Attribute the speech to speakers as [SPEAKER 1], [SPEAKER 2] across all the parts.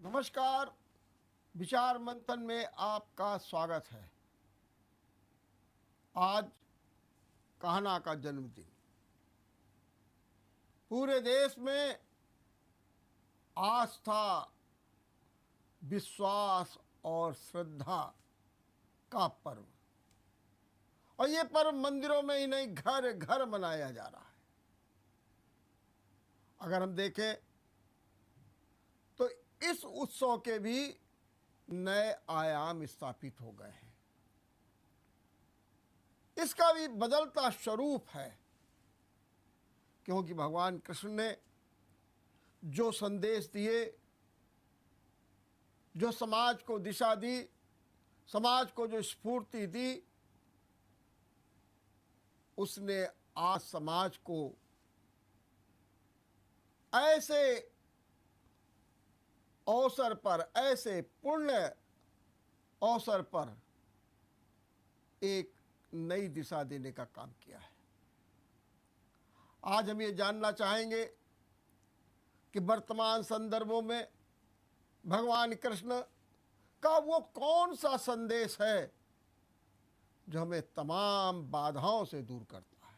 [SPEAKER 1] नमस्कार। विचार मंथन में आपका स्वागत है। आज कान्हा का जन्मदिन। पूरे देश में आस्था, विश्वास और श्रद्धा का पर्व, और ये पर्व मंदिरों में ही नहीं, घर घर मनाया जा रहा है। अगर हम देखें तो इस उत्सव के भी नए आयाम स्थापित हो गए हैं। इसका भी बदलता स्वरूप है, क्योंकि भगवान कृष्ण ने जो संदेश दिए, जो समाज को दिशा दी, समाज को जो स्फूर्ति दी, उसने आज समाज को ऐसे अवसर पर, ऐसे पुण्य अवसर पर एक नई दिशा देने का काम किया है। आज हम ये जानना चाहेंगे कि वर्तमान संदर्भों में भगवान कृष्ण का वो कौन सा संदेश है जो हमें तमाम बाधाओं से दूर करता है।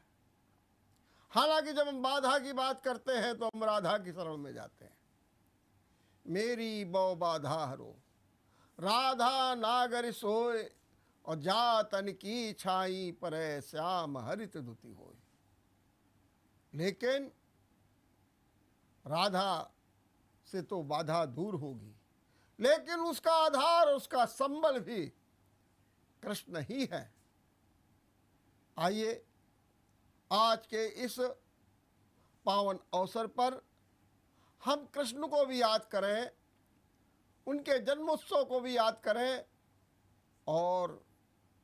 [SPEAKER 1] हालांकि जब हम बाधा की बात करते हैं तो हम राधा की शरण में जाते हैं। मेरी बौ बाधा हरो, राधा नागर सोए, और जातन की छाई पर श्याम हरित दुति होए। लेकिन राधा से तो बाधा दूर होगी, लेकिन उसका आधार, उसका संबल भी कृष्ण ही है। आइए आज के इस पावन अवसर पर हम कृष्ण को भी याद करें, उनके जन्मोत्सव को भी याद करें और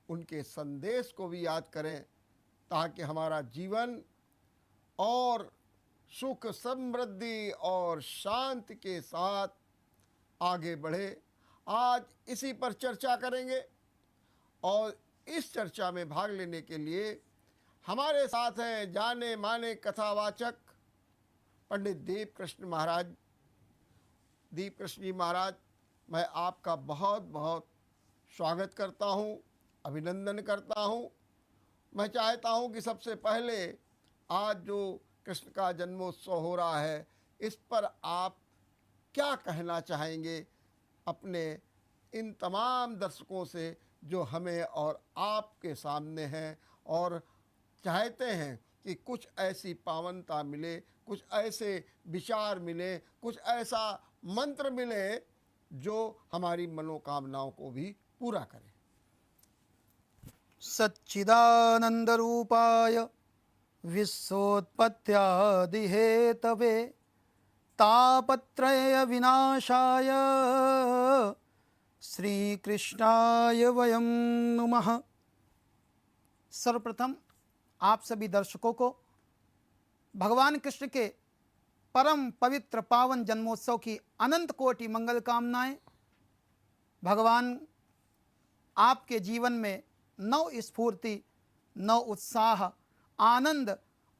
[SPEAKER 1] उनके संदेश को भी याद करें, ताकि हमारा जीवन और सुख, समृद्धि और शांति के साथ आगे बढ़े। आज इसी पर चर्चा करेंगे और इस चर्चा में भाग लेने के लिए हमारे साथ हैं जाने माने कथावाचक पंडित दीप कृष्ण महाराज। दीप कृष्ण जी महाराज, मैं आपका बहुत बहुत स्वागत करता हूं, अभिनंदन करता हूं। मैं चाहता हूं कि सबसे पहले आज जो कृष्ण का जन्मोत्सव हो रहा है, इस पर आप क्या कहना चाहेंगे अपने इन तमाम दर्शकों से जो हमें और आपके सामने हैं, और चाहते हैं कि कुछ ऐसी पावनता मिले, कुछ ऐसे विचार मिले, कुछ ऐसा मंत्र मिले जो हमारी मनोकामनाओं को भी पूरा करे।
[SPEAKER 2] सच्चिदानंद रूपाय विश्वोत्पत्त्यादि हेतवे तापत्रय विनाशाय श्री कृष्णाय वयं नुमः। सर्वप्रथम आप सभी दर्शकों को भगवान कृष्ण के परम पवित्र पावन जन्मोत्सव की अनंत कोटि मंगल कामनाएं। भगवान आपके जीवन में नव स्फूर्ति, नव उत्साह, आनंद,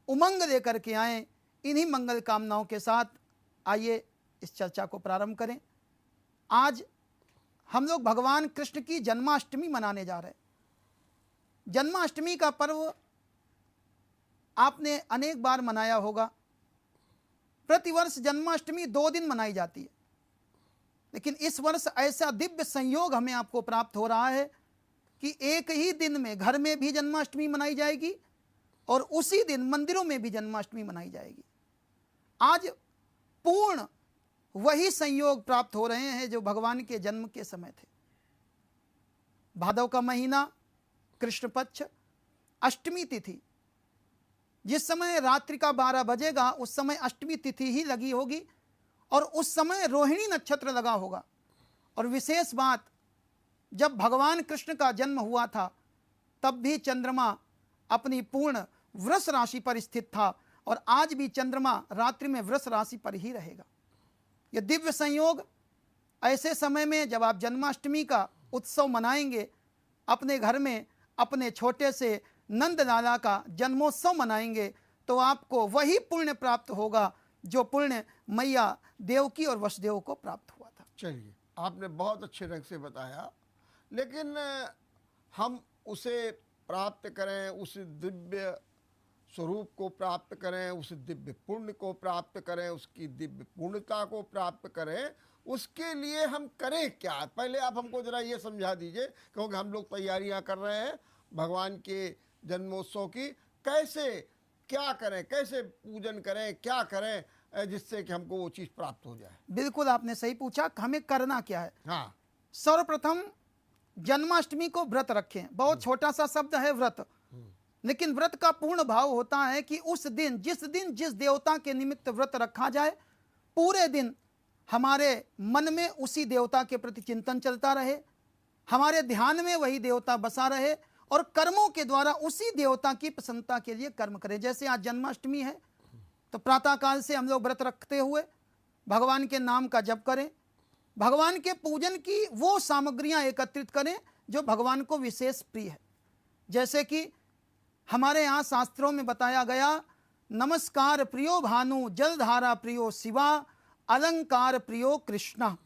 [SPEAKER 2] उमंग लेकर के आए। इन्हीं मंगल कामनाओं के साथ आइए इस चर्चा को प्रारंभ करें। आज हम लोग भगवान कृष्ण की जन्माष्टमी मनाने जा रहे हैं। जन्माष्टमी का पर्व आपने अनेक बार मनाया होगा। प्रतिवर्ष जन्माष्टमी 2 दिन मनाई जाती है, लेकिन इस वर्ष ऐसा दिव्य संयोग हमें आपको प्राप्त हो रहा है कि एक ही दिन में घर में भी जन्माष्टमी मनाई जाएगी और उसी दिन मंदिरों में भी जन्माष्टमी मनाई जाएगी। आज पूर्ण वही संयोग प्राप्त हो रहे हैं जो भगवान के जन्म के समय थे। भादव का महीना, कृष्ण पक्ष, अष्टमी तिथि, जिस समय रात्रि का 12 बजेगा उस समय अष्टमी तिथि ही लगी होगी और उस समय रोहिणी नक्षत्र लगा होगा। और विशेष बात, जब भगवान कृष्ण का जन्म हुआ था तब भी चंद्रमा अपनी पूर्ण वृष राशि पर स्थित था और आज भी चंद्रमा रात्रि में वृष राशि पर ही रहेगा। यह दिव्य संयोग ऐसे समय में जब आप जन्माष्टमी का उत्सव मनाएंगे, अपने घर में अपने छोटे से नंद लाला का जन्मोत्सव मनाएंगे, तो आपको वही पुण्य प्राप्त होगा जो पुण्य मैया देवकी और वसुदेव को प्राप्त हुआ था।
[SPEAKER 1] चलिए, आपने बहुत अच्छे ढंग से बताया, लेकिन हम उसे प्राप्त करें, उस दिव्य स्वरूप को प्राप्त करें, उस दिव्य पुण्य को प्राप्त करें, उसकी दिव्य पूर्णता को प्राप्त करें, उसके लिए हम करें क्या? पहले आप हमको जरा ये समझा दीजिए, क्योंकि हम लोग तैयारियां कर रहे हैं भगवान के जन्मोत्सव की। कैसे क्या करें, कैसे पूजन करें, क्या करें जिससे कि हमको वो चीज़ प्राप्त हो जाए?
[SPEAKER 2] बिल्कुल आपने सही पूछा, हमें करना क्या है।
[SPEAKER 1] हाँ,
[SPEAKER 2] सर्वप्रथम जन्माष्टमी को व्रत रखें। बहुत छोटा सा शब्द है व्रत, लेकिन व्रत का पूर्ण भाव होता है कि उस दिन जिस देवता के निमित्त व्रत रखा जाए, पूरे दिन हमारे मन में उसी देवता के प्रति चिंतन चलता रहे, हमारे ध्यान में वही देवता बसा रहे, और कर्मों के द्वारा उसी देवता की प्रसन्नता के लिए कर्म करें। जैसे आज जन्माष्टमी है, तो प्रातःकाल से हम लोग व्रत रखते हुए भगवान के नाम का जप करें, भगवान के पूजन की वो सामग्रियां एकत्रित करें जो भगवान को विशेष प्रिय है। जैसे कि हमारे यहाँ शास्त्रों में बताया गया, नमस्कार प्रियो भानु, जलधारा प्रियो शिवा, अलंकार प्रियो कृष्णा।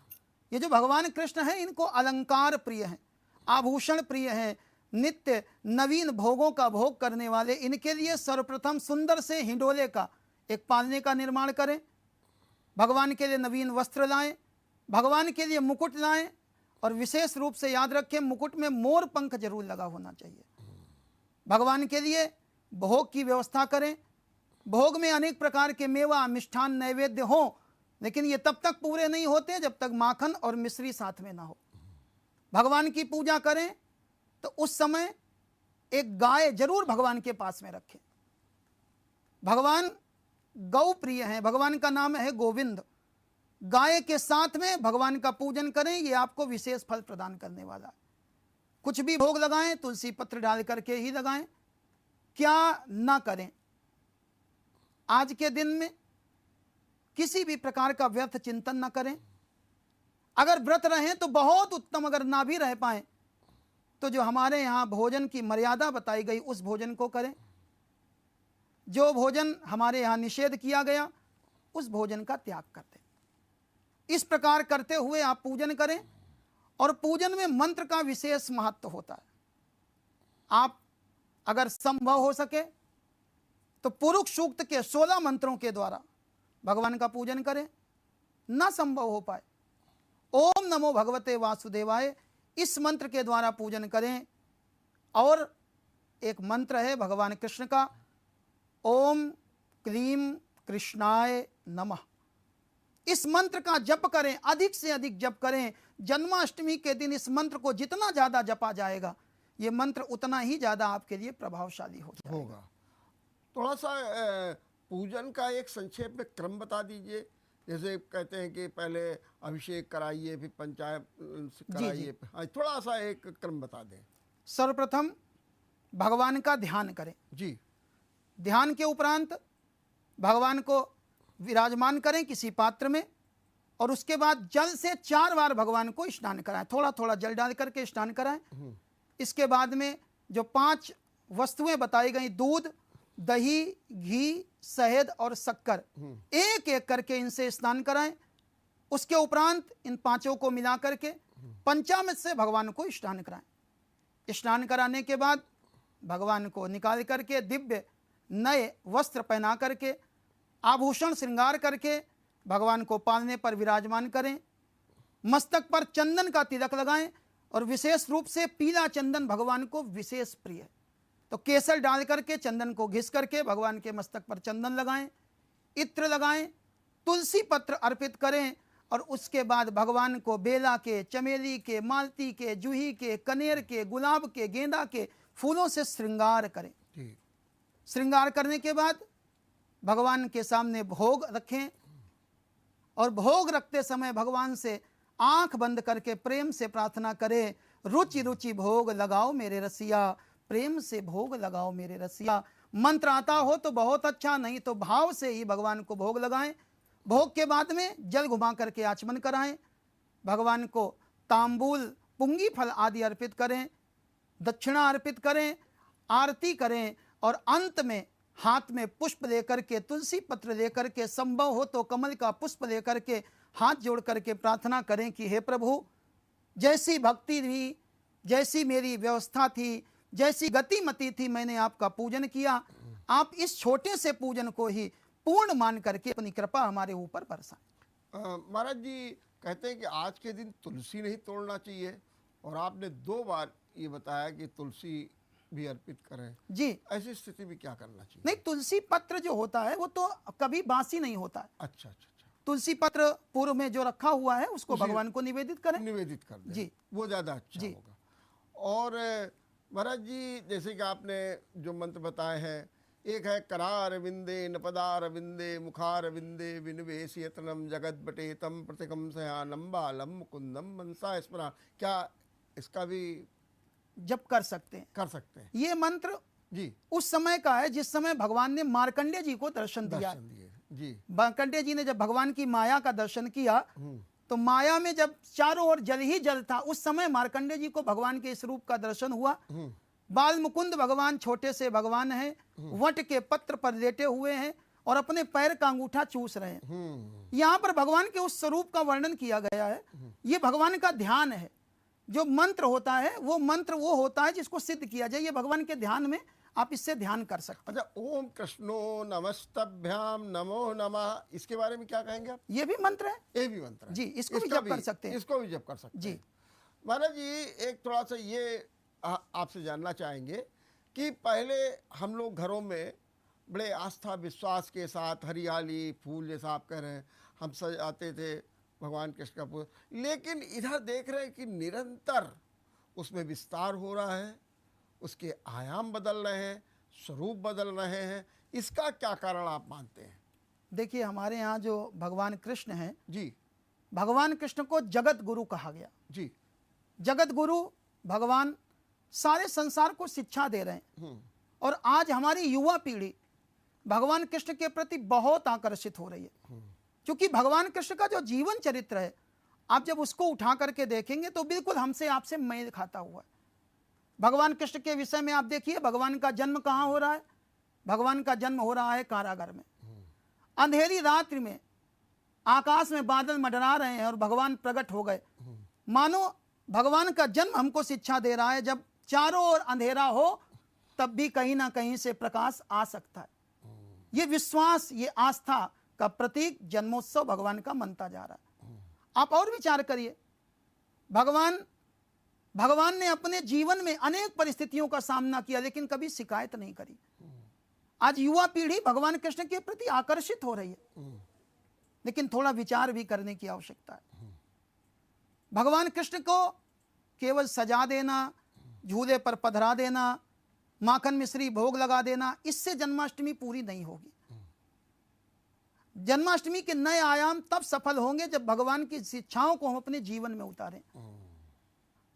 [SPEAKER 2] ये जो भगवान कृष्ण हैं, इनको अलंकार प्रिय हैं, आभूषण प्रिय हैं, नित्य नवीन भोगों का भोग करने वाले। इनके लिए सर्वप्रथम सुंदर से हिंडोले का एक पालने का निर्माण करें, भगवान के लिए नवीन वस्त्र लाएं, भगवान के लिए मुकुट लाएं, और विशेष रूप से याद रखें, मुकुट में मोर पंख जरूर लगा होना चाहिए। भगवान के लिए भोग की व्यवस्था करें। भोग में अनेक प्रकार के मेवा, मिष्ठान, नैवेद्य हो, लेकिन ये तब तक पूरे नहीं होते जब तक माखन और मिश्री साथ में ना हो। भगवान की पूजा करें तो उस समय एक गाय जरूर भगवान के पास में रखें। भगवान गौ प्रिय हैं, भगवान का नाम है गोविंद। गाय के साथ में भगवान का पूजन करें, ये आपको विशेष फल प्रदान करने वाला है। कुछ भी भोग लगाएं, तुलसी पत्र डाल करके ही लगाएं। क्या ना करें, आज के दिन में किसी भी प्रकार का व्यर्थ चिंतन ना करें। अगर व्रत रहें तो बहुत उत्तम, अगर ना भी रह पाएं तो जो हमारे यहाँ भोजन की मर्यादा बताई गई उस भोजन को करें। जो भोजन हमारे यहाँ निषेध किया गया उस भोजन का त्याग कर दें। इस प्रकार करते हुए आप पूजन करें, और पूजन में मंत्र का विशेष महत्व होता है। आप अगर संभव हो सके तो पुरुष सूक्त के 16 मंत्रों के द्वारा भगवान का पूजन करें। ना संभव हो पाए, ओम नमो भगवते वासुदेवाय, इस मंत्र के द्वारा पूजन करें। और एक मंत्र है भगवान कृष्ण का, ओम क्लीम कृष्णाय नमः। इस मंत्र का जप करें, अधिक से अधिक जप करें। जन्माष्टमी के दिन इस मंत्र को जितना ज़्यादा जपा जाएगा, ये मंत्र उतना ही ज़्यादा आपके लिए प्रभावशाली होगा।
[SPEAKER 1] थोड़ा सा पूजन का एक संक्षेप में क्रम बता दीजिए। जैसे कहते हैं कि पहले अभिषेक कराइए, फिर पंचायत कराइए, थोड़ा सा एक क्रम बता दें।
[SPEAKER 2] सर्वप्रथम भगवान का ध्यान करें
[SPEAKER 1] जी।
[SPEAKER 2] ध्यान के उपरांत भगवान को विराजमान करें किसी पात्र में, और उसके बाद जल से 4 बार भगवान को स्नान कराएं। थोड़ा थोड़ा जल डाल करके स्नान कराएं। इसके बाद में जो 5 वस्तुएं बताई गई, दूध, दही, घी, शहद और शक्कर, एक एक करके इनसे स्नान कराएं। उसके उपरांत इन 5 को मिला करके पंचामृत से भगवान को स्नान कराएं। स्नान कराने के बाद भगवान को निकाल करके दिव्य नए वस्त्र पहना करके, आभूषण श्रृंगार करके भगवान को पालने पर विराजमान करें। मस्तक पर चंदन का तिलक लगाएं, और विशेष रूप से पीला चंदन भगवान को विशेष प्रिय है, तो केसर डाल करके चंदन को घिस करके भगवान के मस्तक पर चंदन लगाएं, इत्र लगाएं, तुलसी पत्र अर्पित करें, और उसके बाद भगवान को बेला के, चमेली के, मालती के, जूही के, कनेर के, गुलाब के, गेंदा के फूलों से श्रृंगार करें। श्रृंगार करने के बाद भगवान के सामने भोग रखें, और भोग रखते समय भगवान से आंख बंद करके प्रेम से प्रार्थना करें, रुचि रुचि भोग लगाओ मेरे रसिया, प्रेम से भोग लगाओ मेरे रसिया। मंत्र आता हो तो बहुत अच्छा, नहीं तो भाव से ही भगवान को भोग लगाएं। भोग के बाद में जल घुमा करके आचमन कराएं। भगवान को तांबूल, पुंगी फल आदि अर्पित करें, दक्षिणा अर्पित करें, आरती करें, और अंत में हाथ में पुष्प लेकर के, तुलसी पत्र लेकर के, संभव हो तो कमल का पुष्प लेकर के हाथ जोड़ करके प्रार्थना करें कि हे प्रभु, जैसी भक्ति थी, जैसी मेरी व्यवस्था थी, जैसी गतिमति थी, मैंने आपका पूजन किया, आप इस छोटे से पूजन को ही पूर्ण मान करके अपनी कृपा हमारे ऊपर बरसाएं।
[SPEAKER 1] महाराज जी कहते हैं कि आज के दिन तुलसी नहीं तोड़ना चाहिए, और आपने 2 बार ये बताया कि तुलसी भी अर्पित करें।
[SPEAKER 2] जी,
[SPEAKER 1] ऐसी स्थिति में क्या करना चाहिए?
[SPEAKER 2] नहीं, तुलसी पत्र जो होता है वो तो कभी बासी नहीं होता है।
[SPEAKER 1] अच्छा अच्छा अच्छा,
[SPEAKER 2] तुलसी पत्र पूर्व में जो रखा हुआ है उसको
[SPEAKER 1] उसी-
[SPEAKER 2] भगवान को निवेदित करें।
[SPEAKER 1] निवेदित कर दें,
[SPEAKER 2] जी।
[SPEAKER 1] वो ज़्यादा अच्छा
[SPEAKER 2] जी।
[SPEAKER 1] होगा। और महाराज जी जैसे कि आपने जो मंत्र बताए हैं, एक है करार विंदे नपदार विंदे मुखार विंदे विनिवेश यत्नम जगत बटे तम प्रतिकम सयानम बालम मुकुंदम मनसा स्मरण, क्या इसका भी
[SPEAKER 2] जब कर सकते हैं।
[SPEAKER 1] कर सकते हैं?
[SPEAKER 2] ये मंत्र
[SPEAKER 1] जी,
[SPEAKER 2] उस समय का है जिस समय भगवान ने मार्कंडेय जी को दर्शन दिया।
[SPEAKER 1] दर्शन दिए। जी,
[SPEAKER 2] मार्कंडेय जी ने जब भगवान की माया का दर्शन किया तो माया में जब चारों ओर जल ही जल था, उस समय मार्कंडेय जी को भगवान के इस रूप का दर्शन हुआ। बाल मुकुंद भगवान छोटे से भगवान हैं, वट के पत्र पर लेटे हुए हैं और अपने पैर का अंगूठा चूस रहे हैं। यहाँ पर भगवान के उस स्वरूप का वर्णन किया गया है। ये भगवान का ध्यान है। जो मंत्र होता है वो मंत्र वो होता है जिसको सिद्ध किया जाए। ये भगवान के ध्यान में आप इससे ध्यान कर सकते हैं।
[SPEAKER 1] अच्छा, ओम कृष्णो नमस्तभ्याम नमो नमः, इसके बारे में क्या कहेंगे आप?
[SPEAKER 2] ये भी मंत्र है।
[SPEAKER 1] ये भी मंत्र है।
[SPEAKER 2] जी, इसको भी
[SPEAKER 1] इसका
[SPEAKER 2] जप कर सकते हैं।
[SPEAKER 1] इसको भी जप कर सकते
[SPEAKER 2] जी।
[SPEAKER 1] हैं। महाराज जी एक थोड़ा सा ये आपसे जानना चाहेंगे कि पहले हम लोग घरों में बड़े आस्था विश्वास के साथ हरियाली फूल जैसा आप कह रहे हैं हम सजाते थे भगवान कृष्ण का पूजा, लेकिन इधर देख रहे हैं कि निरंतर उसमें विस्तार हो रहा है, उसके आयाम बदल रहे हैं, स्वरूप बदल रहे हैं। इसका क्या कारण आप मानते हैं?
[SPEAKER 2] देखिए, हमारे यहाँ जो भगवान कृष्ण हैं,
[SPEAKER 1] जी
[SPEAKER 2] भगवान कृष्ण को जगत गुरु कहा गया।
[SPEAKER 1] जी।
[SPEAKER 2] जगत गुरु भगवान सारे संसार को शिक्षा दे रहे हैं और आज हमारी युवा पीढ़ी भगवान कृष्ण के प्रति बहुत आकर्षित हो रही है। क्योंकि भगवान कृष्ण का जो जीवन चरित्र है, आप जब उसको उठा करके देखेंगे तो बिल्कुल हमसे आपसे मेल खाता हुआ है। भगवान कृष्ण के विषय में आप देखिए, भगवान का जन्म कहाँ हो रहा है? भगवान का जन्म हो रहा है कारागार में। अंधेरी रात्रि में आकाश में बादल मंडरा रहे हैं और भगवान प्रकट हो गए। मानो भगवान का जन्म हमको शिक्षा दे रहा है, जब चारों ओर अंधेरा हो तब भी कहीं ना कहीं से प्रकाश आ सकता है। ये विश्वास, ये आस्था का प्रतीक जन्मोत्सव भगवान का मनता जा रहा है। आप और विचार करिए, भगवान ने अपने जीवन में अनेक परिस्थितियों का सामना किया लेकिन कभी शिकायत नहीं करी। आज युवा पीढ़ी भगवान कृष्ण के प्रति आकर्षित हो रही है, लेकिन थोड़ा विचार भी करने की आवश्यकता है। भगवान कृष्ण को केवल सजा देना, झूले पर पधरा देना, माखन मिश्री भोग लगा देना, इससे जन्माष्टमी पूरी नहीं होगी। जन्माष्टमी के नए आयाम तब सफल होंगे जब भगवान की शिक्षाओं को हम अपने जीवन में उतारें।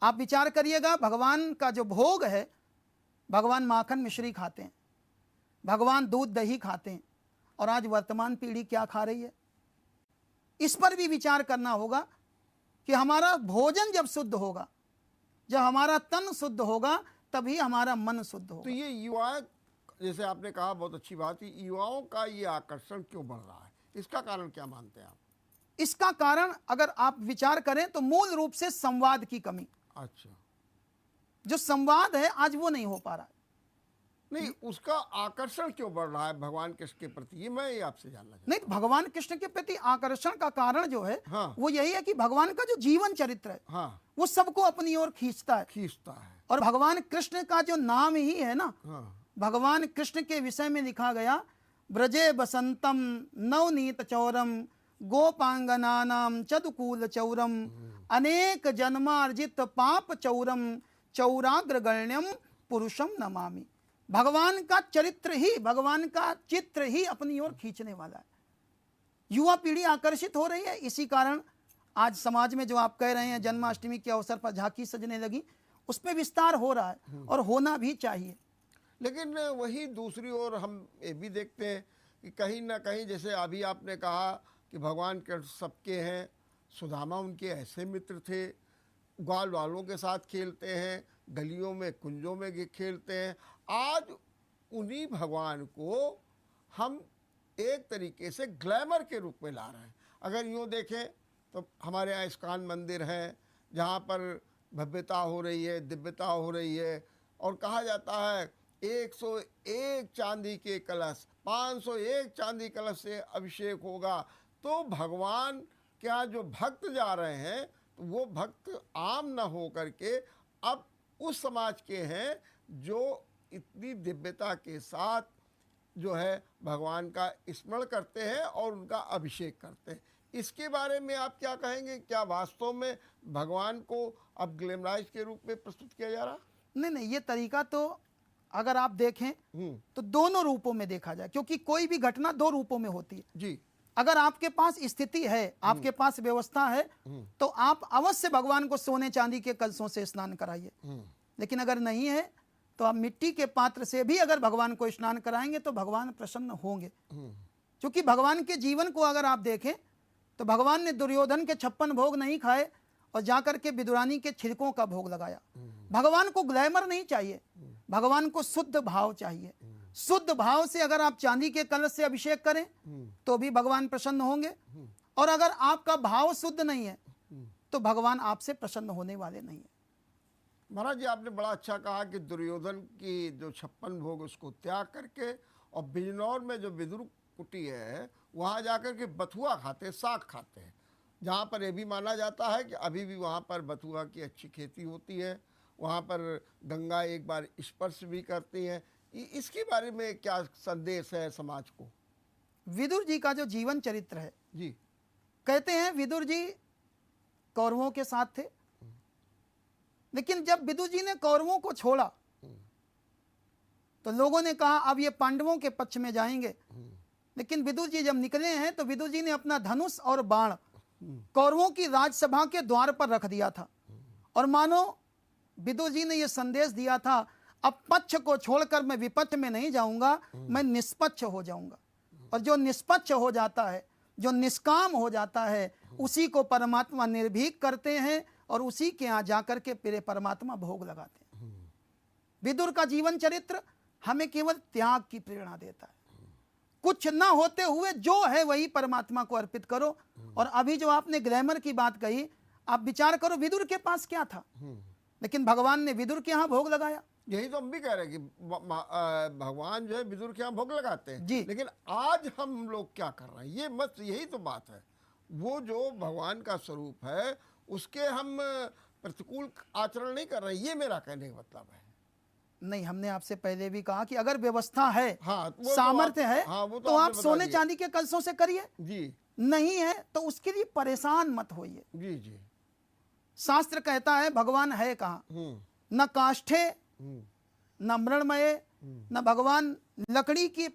[SPEAKER 2] आप विचार करिएगा, भगवान का जो भोग है, भगवान माखन मिश्री खाते हैं, भगवान दूध दही खाते हैं, और आज वर्तमान पीढ़ी क्या खा रही है? इस पर भी विचार करना होगा कि हमारा भोजन जब शुद्ध होगा, जब हमारा तन शुद्ध होगा, तभी हमारा मन शुद्ध होगा।
[SPEAKER 1] तो ये युवा, जैसे आपने कहा, बहुत अच्छी बात है, युवाओं का ये आकर्षण क्यों बढ़ रहा है? इसका कारण क्या मानते हैं आप?
[SPEAKER 2] इसका कारण अगर आप विचार करें तो मूल रूप से संवाद की कमी।
[SPEAKER 1] अच्छा,
[SPEAKER 2] जो संवाद है आज वो नहीं हो पा रहा है।
[SPEAKER 1] नहीं, उसका आकर्षण क्यों बढ़ रहा है भगवान कृष्ण के प्रति, ये मैं ये आपसे जानना चाहता
[SPEAKER 2] नहीं, भगवान कृष्ण के प्रति आकर्षण का कारण जो है,
[SPEAKER 1] हाँ।
[SPEAKER 2] वो यही है कि भगवान का जो जीवन चरित्र है,
[SPEAKER 1] हूं। हाँ,
[SPEAKER 2] वो सबको अपनी ओर खींचता है।
[SPEAKER 1] खींचता है।
[SPEAKER 2] और भगवान कृष्ण का जो नाम ही है ना,
[SPEAKER 1] हाँ,
[SPEAKER 2] भगवान कृष्ण के विषय में लिखा गया, ब्रजे बसंतम नवनीत चौरम गोपांगनानाम चतुकूल चौरम अनेक जन्मार्जित पाप चौरम चौराग्रगण्यम पुरुषम नमामि। भगवान का चरित्र ही, भगवान का चित्र ही अपनी ओर खींचने वाला है। युवा पीढ़ी आकर्षित हो रही है। इसी कारण आज समाज में जो आप कह रहे हैं जन्माष्टमी के अवसर पर झांकी सजने लगी, उस पर विस्तार हो रहा है और होना भी चाहिए।
[SPEAKER 1] लेकिन वही दूसरी ओर हम ये भी देखते हैं कि कहीं ना कहीं, जैसे अभी आपने कहा कि भगवान कृष्ण सबके हैं, सुदामा उनके ऐसे मित्र थे, ग्वाल वालों के साथ खेलते हैं, गलियों में कुंजों में खेलते हैं। आज उन्हीं भगवान को हम एक तरीके से ग्लैमर के रूप में ला रहे हैं। अगर यूँ देखें तो हमारे यहाँ इस्कॉन मंदिर हैं जहाँ पर भव्यता हो रही है, दिव्यता हो रही है, और कहा जाता है 101 चांदी के कलश, 501 चांदी कलश से अभिषेक होगा। तो भगवान के यहाँ जो भक्त जा रहे हैं, तो वो भक्त आम न हो करके अब उस समाज के हैं जो इतनी दिव्यता के साथ जो है भगवान का स्मरण करते हैं और उनका अभिषेक करते हैं। इसके बारे में आप क्या कहेंगे? क्या वास्तव में भगवान को अब ग्लैमराइज के रूप में प्रस्तुत किया जा रहा?
[SPEAKER 2] नहीं नहीं, ये तरीका तो अगर आप देखें तो दोनों रूपों में देखा जाए, क्योंकि कोई भी घटना दो रूपों में होती है
[SPEAKER 1] जी।
[SPEAKER 2] अगर आपके पास स्थिति है, आपके पास व्यवस्था है, तो आप अवश्य भगवान को सोने चांदी के कलशों से स्नान कराइए। लेकिन अगर नहीं है तो आप मिट्टी के पात्र से भी अगर भगवान को स्नान कराएंगे तो भगवान प्रसन्न होंगे। क्योंकि भगवान के जीवन को अगर आप देखें तो भगवान ने दुर्योधन के 56 भोग नहीं खाए और जाकर के विदुरानी के छिलकों का भोग लगाया। भगवान को ग्लैमर नहीं चाहिए, भगवान को शुद्ध भाव चाहिए। शुद्ध भाव से अगर आप चांदी के कलश से अभिषेक करें तो भी भगवान प्रसन्न होंगे, और अगर आपका भाव शुद्ध नहीं है तो भगवान आपसे प्रसन्न होने वाले नहीं है।
[SPEAKER 1] महाराज जी, आपने बड़ा अच्छा कहा कि दुर्योधन की जो 56 भोग उसको त्याग करके और बिजनौर में जो विदुर कुटी है वहाँ जाकर के बथुआ खाते, साग खाते हैं, जहाँ पर यह भी माना जाता है कि अभी भी वहाँ पर बथुआ की अच्छी खेती होती है। वहाँ पर गंगा एक बार स्पर्श भी करती है। इसके बारे में क्या संदेश है समाज को?
[SPEAKER 2] विदुर जी का जो जीवन चरित्र है
[SPEAKER 1] जी,
[SPEAKER 2] कहते हैं विदुर जी कौरवों के साथ थे, लेकिन जब विदुर जी ने कौरवों को छोड़ा तो लोगों ने कहा अब ये पांडवों के पक्ष में जाएंगे। लेकिन विदुर जी जब निकले हैं तो विदुर जी ने अपना धनुष और बाण कौरवों की राजसभा के द्वार पर रख दिया था, और मानो विदुर जी ने यह संदेश दिया था अब पक्ष को छोड़कर मैं विपक्ष में नहीं जाऊंगा, मैं निष्पक्ष हो जाऊंगा। और जो निष्पक्ष हो जाता है, जो निष्काम हो जाता है, उसी को परमात्मा निर्भीक करते हैं और उसी के यहाँ जाकर के फिर परमात्मा भोग लगाते हैं। विदुर का जीवन चरित्र हमें केवल त्याग की प्रेरणा देता है। कुछ ना होते हुए जो है वही परमात्मा को अर्पित करो। और अभी जो आपने ग्लैमर की बात कही, आप विचार करो विदुर के पास क्या था, लेकिन भगवान ने विदुर के यहाँ भोग लगाया।
[SPEAKER 1] यही तो हम भी कह रहे हैं कि भगवान जो है विदुर के यहाँ भोग लगाते हैं
[SPEAKER 2] जी।
[SPEAKER 1] लेकिन आज हम लोग क्या कर रहे हैं, ये मत, यही तो बात है। वो जो भगवान का स्वरूप है उसके हम प्रतिकूल आचरण नहीं कर रहे हैं, ये मेरा कहने का मतलब है।
[SPEAKER 2] नहीं, हमने आपसे पहले भी कहा कि अगर व्यवस्था है,
[SPEAKER 1] हाँ,
[SPEAKER 2] सामर्थ्य है,
[SPEAKER 1] हाँ,
[SPEAKER 2] तो आप सोने चांदी के कलशों से करिए।
[SPEAKER 1] जी।
[SPEAKER 2] नहीं है तो उसके लिए परेशान मत होइए।
[SPEAKER 1] जी जी।
[SPEAKER 2] शास्त्र कहता है भगवान है कहाँ, न काष्ठे न मृणमय, न भगवान लकड़ी की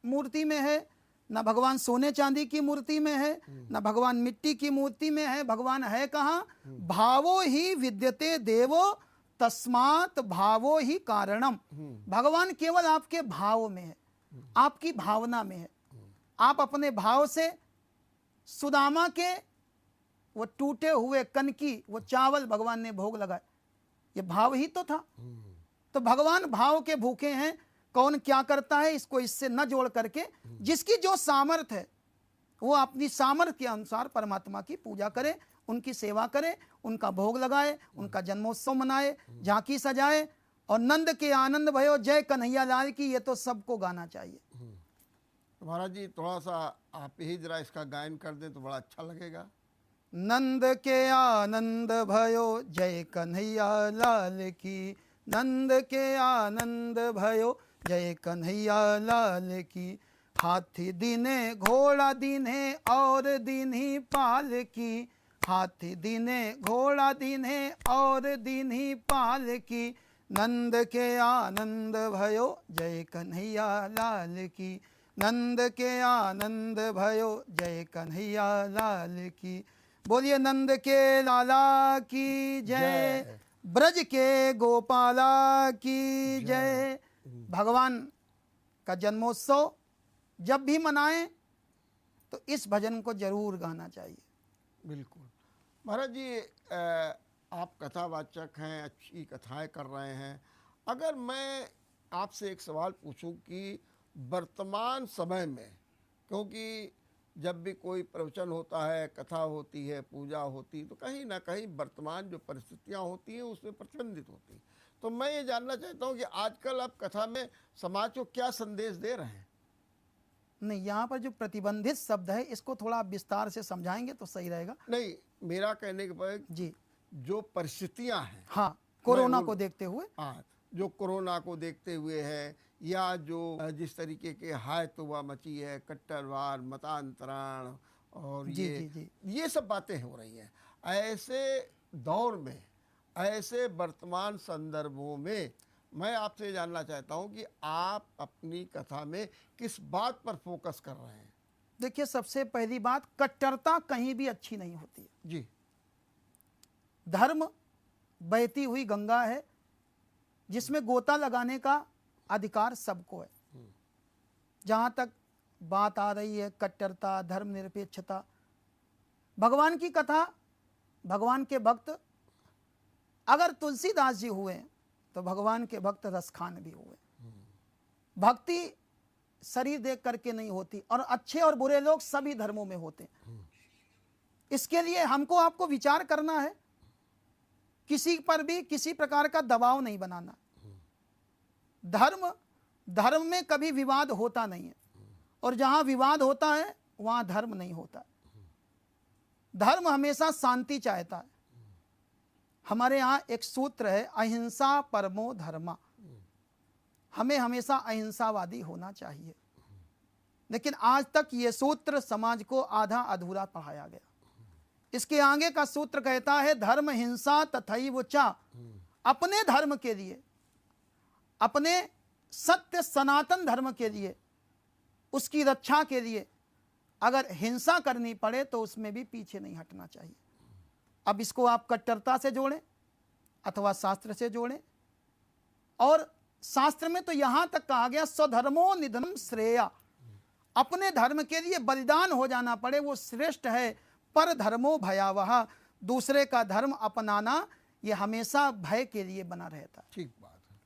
[SPEAKER 2] मूर्ति में है, न भगवान सोने चांदी की मूर्ति में है, न भगवान मिट्टी की मूर्ति में है। भगवान है कहाँ? भावो ही विद्यते देवो तस्मात् भावो ही कारणम। भगवान केवल आपके भाव में है, आपकी भावना में है। आप अपने भाव से सुदामा के वो टूटे हुए कनकी, वो चावल भगवान ने भोग लगाए, ये भाव ही तो था। तो भगवान भाव के भूखे हैं। कौन क्या करता है इसको इससे न जोड़ करके जिसकी जो सामर्थ्य है वो अपनी सामर्थ्य के अनुसार परमात्मा की पूजा करे, उनकी सेवा करे, उनका भोग लगाए, उनका जन्मोत्सव मनाए, झांकी सजाए, और नंद के आनंद भयो जय कन्हैया लाल की, ये तो सबको गाना चाहिए।
[SPEAKER 1] महाराज जी, थोड़ा सा आप ही जरा इसका गायन कर दें तो बड़ा अच्छा लगेगा।
[SPEAKER 2] नंद के आनंद भयो जय कन्हैया लाल की, नंद के आनंद भयो जय कन्हैया लाल की। हाथी दीने घोड़ा दीने और दीन्ही पाल की, हाथी दीने घोड़ा दीने और दीन्ही पाल की। नंद के आनंद भयो जय कन्हैया लाल की, नंद के आनंद भयो जय कन्हैया लाल की। बोलिए नंद के लाला की जय, ब्रज के गोपाला की जय। भगवान का जन्मोत्सव जब भी मनाएं तो इस भजन को जरूर गाना चाहिए।
[SPEAKER 1] बिल्कुल। महाराज जी, आप कथावाचक हैं, अच्छी कथाएं कर रहे हैं। अगर मैं आपसे एक सवाल पूछूं कि वर्तमान समय में, क्योंकि जब भी कोई प्रवचन होता है, कथा होती है, पूजा होती है, तो कहीं ना कहीं वर्तमान जो परिस्थितियां होती हैं उसमें प्रतिबिंबित होती हैं। तो मैं ये जानना चाहता हूँ कि आजकल आप कथा में समाज को क्या संदेश दे रहे हैं?
[SPEAKER 2] नहीं, यहाँ पर जो प्रतिबंधित शब्द है इसको थोड़ा आप विस्तार से समझाएंगे तो सही रहेगा।
[SPEAKER 1] नहीं, मेरा कहने के बाद
[SPEAKER 2] जी,
[SPEAKER 1] जो परिस्थितियां हैं,
[SPEAKER 2] हाँ, कोरोना को देखते हुए,
[SPEAKER 1] हाँ, जो कोरोना को देखते हुए है, या जो जिस तरीके के हाय तौबा मची है, कट्टरवाद, मतांतरण और
[SPEAKER 2] जी, जी, जी।
[SPEAKER 1] ये सब बातें हो रही हैं, ऐसे दौर में, ऐसे वर्तमान संदर्भों में मैं आपसे जानना चाहता हूं कि आप अपनी कथा में किस बात पर फोकस कर रहे हैं?
[SPEAKER 2] देखिए, सबसे पहली बात, कट्टरता कहीं भी अच्छी नहीं होती है।
[SPEAKER 1] जी।
[SPEAKER 2] धर्म बहती हुई गंगा है जिसमें गोता लगाने का अधिकार सबको है। जहां तक बात आ रही है कट्टरता, धर्मनिरपेक्षता, भगवान की कथा, भगवान के भक्त अगर तुलसीदास जी हुए तो भगवान के भक्त रसखान भी हुए। भक्ति शरीर देख करके नहीं होती, और अच्छे और बुरे लोग सभी धर्मों में होते हैं। इसके लिए हमको आपको विचार करना है, किसी पर भी किसी प्रकार का दबाव नहीं बनाना। धर्म में कभी विवाद होता नहीं है, और जहां विवाद होता है वहां धर्म नहीं होता। धर्म हमेशा शांति चाहता है। हमारे यहाँ एक सूत्र है, अहिंसा परमो धर्मा। हमें हमेशा अहिंसावादी होना चाहिए, लेकिन आज तक ये सूत्र समाज को आधा अधूरा पढ़ाया गया। इसके आगे का सूत्र कहता है, धर्म हिंसा तथैव च। अपने धर्म के लिए, अपने सत्य सनातन धर्म के लिए, उसकी रक्षा के लिए अगर हिंसा करनी पड़े तो उसमें भी पीछे नहीं हटना चाहिए। अब इसको आप कट्टरता से जोड़ें अथवा शास्त्र से जोड़ें, और शास्त्र में तो यहां तक कहा गया, स्वधर्मो निधनम श्रेया। अपने धर्म के लिए बलिदान हो जाना पड़े वो श्रेष्ठ है। पर धर्मो भयावह, दूसरे का धर्म अपनाना ये हमेशा भय के लिए बना रहता है।
[SPEAKER 1] ठीक बात है।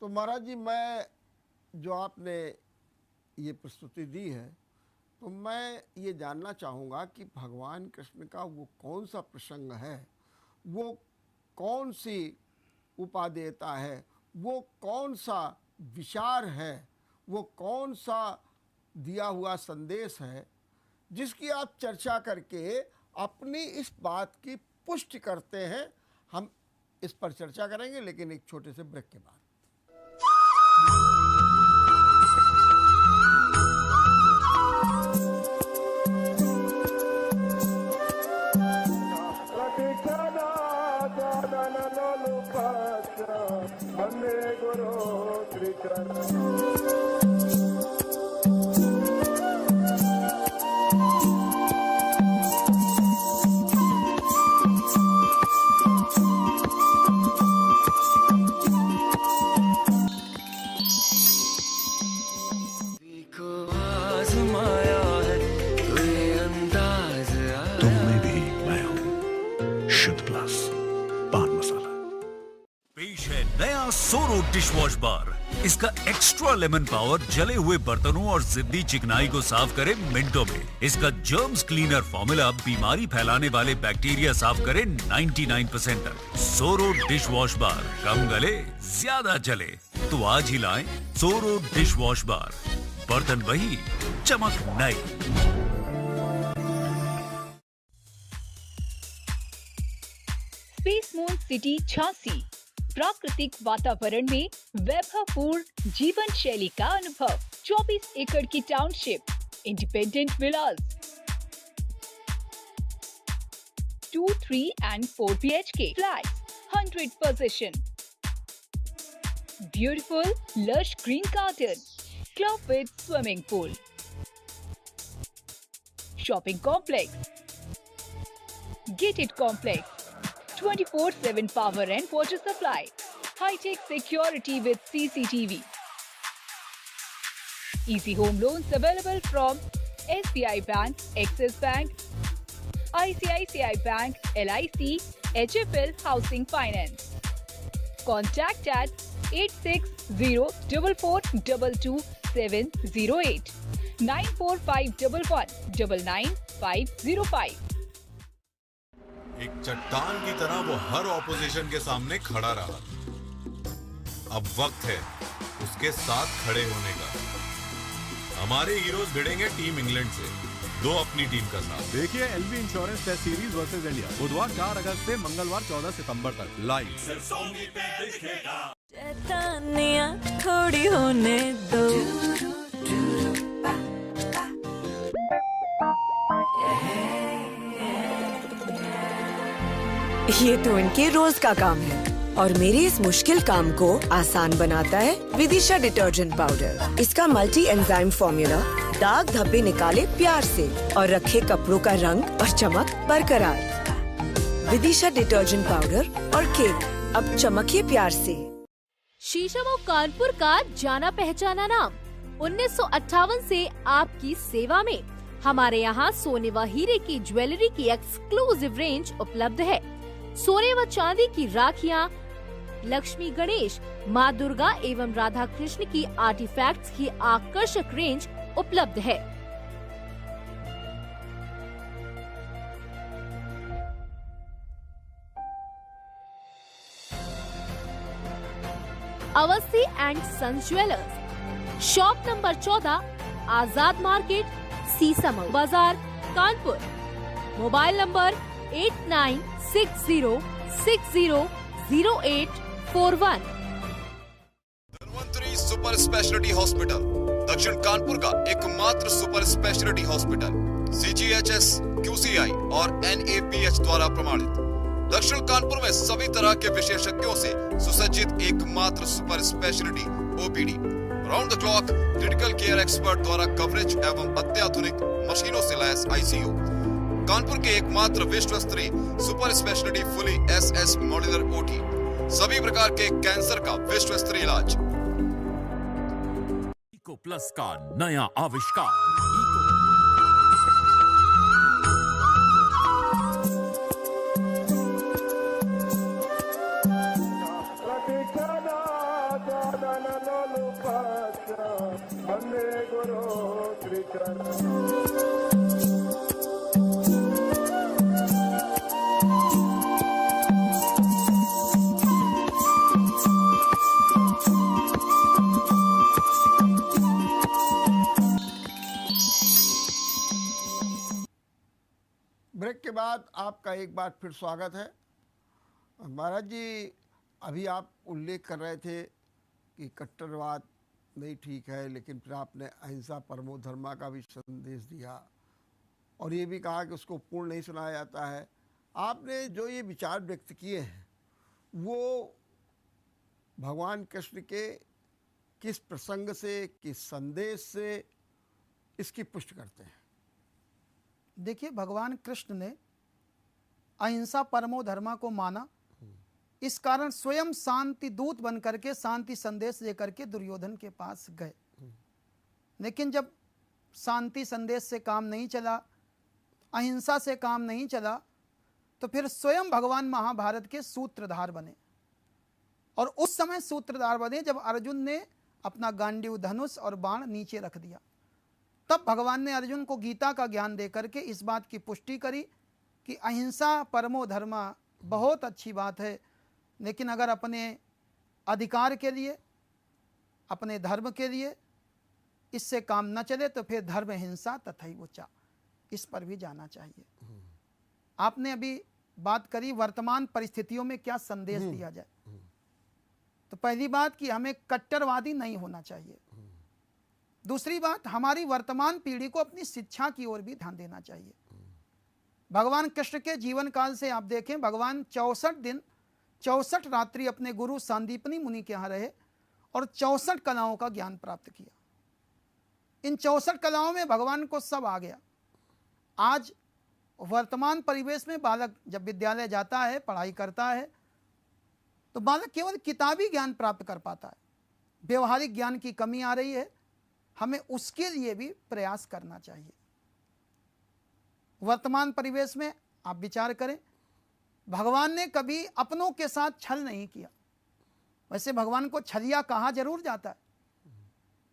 [SPEAKER 1] तो महाराज जी, मैं जो आपने ये प्रस्तुति दी है, तो मैं ये जानना चाहूँगा कि भगवान कृष्ण का वो कौन सा प्रसंग है, वो कौन सी उपादेयता है, वो कौन सा विचार है, वो कौन सा दिया हुआ संदेश है, जिसकी आप चर्चा करके अपनी इस बात की पुष्टि करते हैं। हम इस पर चर्चा करेंगे, लेकिन एक छोटे से ब्रेक के बाद।
[SPEAKER 3] सोरो डिशवॉश बार। इसका एक्स्ट्रा लेमन पावर जले हुए बर्तनों और जिद्दी चिकनाई को साफ करे मिनटों में। इसका जर्म्स क्लीनर फॉर्मूला बीमारी फैलाने वाले बैक्टीरिया साफ करे 99% तक। सोरो डिशवॉश बार, कम गले ज्यादा जले। तो आज ही लाएं सोरो डिशवॉश बार। बर्तन वही, चमक नई।
[SPEAKER 4] स्पेस मून सिटी झांसी, प्राकृतिक वातावरण में वैभवपूर्ण जीवन शैली का अनुभव। 24 एकड़ की township, independent Vilas, 2, 3 and 4 BHK flats, 100 possession, beautiful lush green garden, club with swimming pool, shopping complex, gated complex, 24/7 power and water supply, high-tech security with CCTV. Easy home loans available from SBI Bank, Axis Bank, ICICI Bank, LIC, HFL Housing Finance. Contact at 8604422708. 9451199505।
[SPEAKER 5] एक चट्टान की तरह वो हर opposition के सामने खड़ा रहा। अब वक्त है उसके साथ खड़े होने का। हमारे हीरोज भिड़ेंगे टीम इंग्लैंड से, दो अपनी टीम का साथ।
[SPEAKER 6] देखिए LV insurance test series versus India बुधवार 4 अगस्त से मंगलवार 14 सितंबर तक लाइव।
[SPEAKER 7] शैतानियां थोड़ी होने दो, ये तो इनके रोज का काम है और मेरे इस मुश्किल काम को आसान बनाता है विदिशा डिटर्जेंट पाउडर। इसका मल्टी एंजाइम फॉर्मूला दाग धब्बे निकाले प्यार से और रखे कपड़ों का रंग और चमक बरकरार। विदिशा डिटर्जेंट पाउडर और केक अब चमकिए प्यार से।
[SPEAKER 8] शीशम कानपुर का जाना पहचाना नाम 1958 से आपकी सेवा में। हमारे यहाँ सोने व हीरे की ज्वेलरी की एक्सक्लूसिव रेंज उपलब्ध है। सोने व चांदी की राखियाँ, लक्ष्मी गणेश, माँ दुर्गा एवं राधा कृष्ण की आर्टिफैक्ट्स की आकर्षक रेंज उपलब्ध है। Awasthi and sons jewellers, shop number 14, Azad market, सीसम बाजार, Kanpur. Mobile number 8960600841।
[SPEAKER 5] Dhanvantari super speciality hospital दक्षिण कानपुर का एकमात्र super speciality hospital CGHS, QCI और NABH द्वारा प्रमाणित। दक्षिण कानपुर में सभी तरह के विशेषज्ञों से सुसज्जित एकमात्र super speciality OPD, round the clock critical care expert द्वारा कवरेज एवं अत्याधुनिक मशीनों से लैस ICU। कानपुर के एकमात्र विश्व स्तरीय super speciality fully SS modular OT, सभी प्रकार के कैंसर का विश्व स्तरीय इलाज।
[SPEAKER 3] इको प्लस का नया आविष्कार
[SPEAKER 1] ब्रेक के बाद आपका एक बार फिर स्वागत है। महाराज जी, अभी आप उल्लेख कर रहे थे कि कट्टरवाद नहीं ठीक है, लेकिन फिर आपने अहिंसा परमो धर्मा का भी संदेश दिया और ये भी कहा कि उसको पूर्ण नहीं सुनाया जाता है। आपने जो ये विचार व्यक्त किए हैं वो भगवान कृष्ण के किस प्रसंग से, किस संदेश से इसकी पुष्टि करते हैं?
[SPEAKER 2] देखिए, भगवान कृष्ण ने अहिंसा परमो धर्मा को माना, इस कारण स्वयं शांति दूत बन करके शांति संदेश लेकर के दुर्योधन के पास गए। लेकिन जब शांति संदेश से काम नहीं चला, अहिंसा से काम नहीं चला, तो फिर स्वयं भगवान महाभारत के सूत्रधार बने। और उस समय सूत्रधार बने जब अर्जुन ने अपना गांडीव धनुष और बाण नीचे रख दिया। तब भगवान ने अर्जुन को गीता का ज्ञान दे करके इस बात की पुष्टि करी कि अहिंसा परमो धर्मा बहुत अच्छी बात है, लेकिन अगर अपने अधिकार के लिए, अपने धर्म के लिए इससे काम न चले तो फिर धर्म हिंसा तथैव च, इस पर भी जाना चाहिए। आपने अभी बात करी वर्तमान परिस्थितियों में क्या संदेश दिया जाए, तो पहली बात कि हमें कट्टरवादी नहीं होना चाहिए। दूसरी बात, हमारी वर्तमान पीढ़ी को अपनी शिक्षा की ओर भी ध्यान देना चाहिए। भगवान कृष्ण के जीवन काल से आप देखें, भगवान 64 दिन 64 रात्रि अपने गुरु सांदीपनी मुनि के यहाँ रहे और 64 कलाओं का ज्ञान प्राप्त किया। इन 64 कलाओं में भगवान को सब आ गया। आज वर्तमान परिवेश में बालक जब विद्यालय जाता है, पढ़ाई करता है, तो बालक केवल किताबी ज्ञान प्राप्त कर पाता है। व्यवहारिक ज्ञान की कमी आ रही है, हमें उसके लिए भी प्रयास करना चाहिए। वर्तमान परिवेश में आप विचार करें, भगवान ने कभी अपनों के साथ छल नहीं किया। वैसे भगवान को छलिया कहा जरूर जाता है,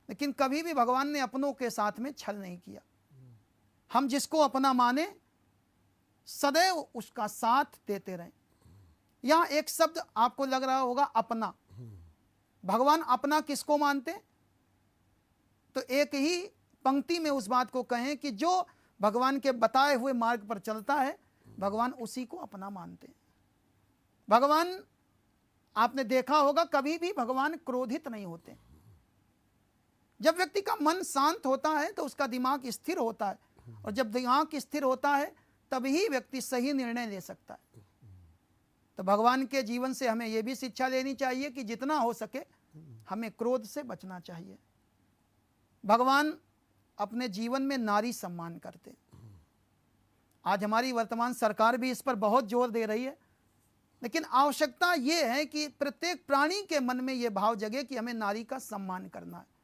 [SPEAKER 2] लेकिन कभी भी भगवान ने अपनों के साथ में छल नहीं किया। हम जिसको अपना माने सदैव उसका साथ देते रहें। यहां एक शब्द आपको लग रहा होगा, अपना। भगवान अपना किसको मानते? तो एक ही पंक्ति में उस बात को कहें कि जो भगवान के बताए हुए मार्ग पर चलता है, भगवान उसी को अपना मानते हैं। भगवान, आपने देखा होगा, कभी भी भगवान क्रोधित नहीं होते। जब व्यक्ति का मन शांत होता है तो उसका दिमाग स्थिर होता है, और जब दिमाग स्थिर होता है तभी व्यक्ति सही निर्णय ले सकता है। तो भगवान के जीवन से हमें यह भी शिक्षा लेनी चाहिए कि जितना हो सके हमें क्रोध से बचना चाहिए। भगवान अपने जीवन में नारी सम्मान करते। आज हमारी वर्तमान सरकार भी इस पर बहुत जोर दे रही है, लेकिन आवश्यकता यह है कि प्रत्येक प्राणी के मन में यह भाव जगे कि हमें नारी का सम्मान करना है।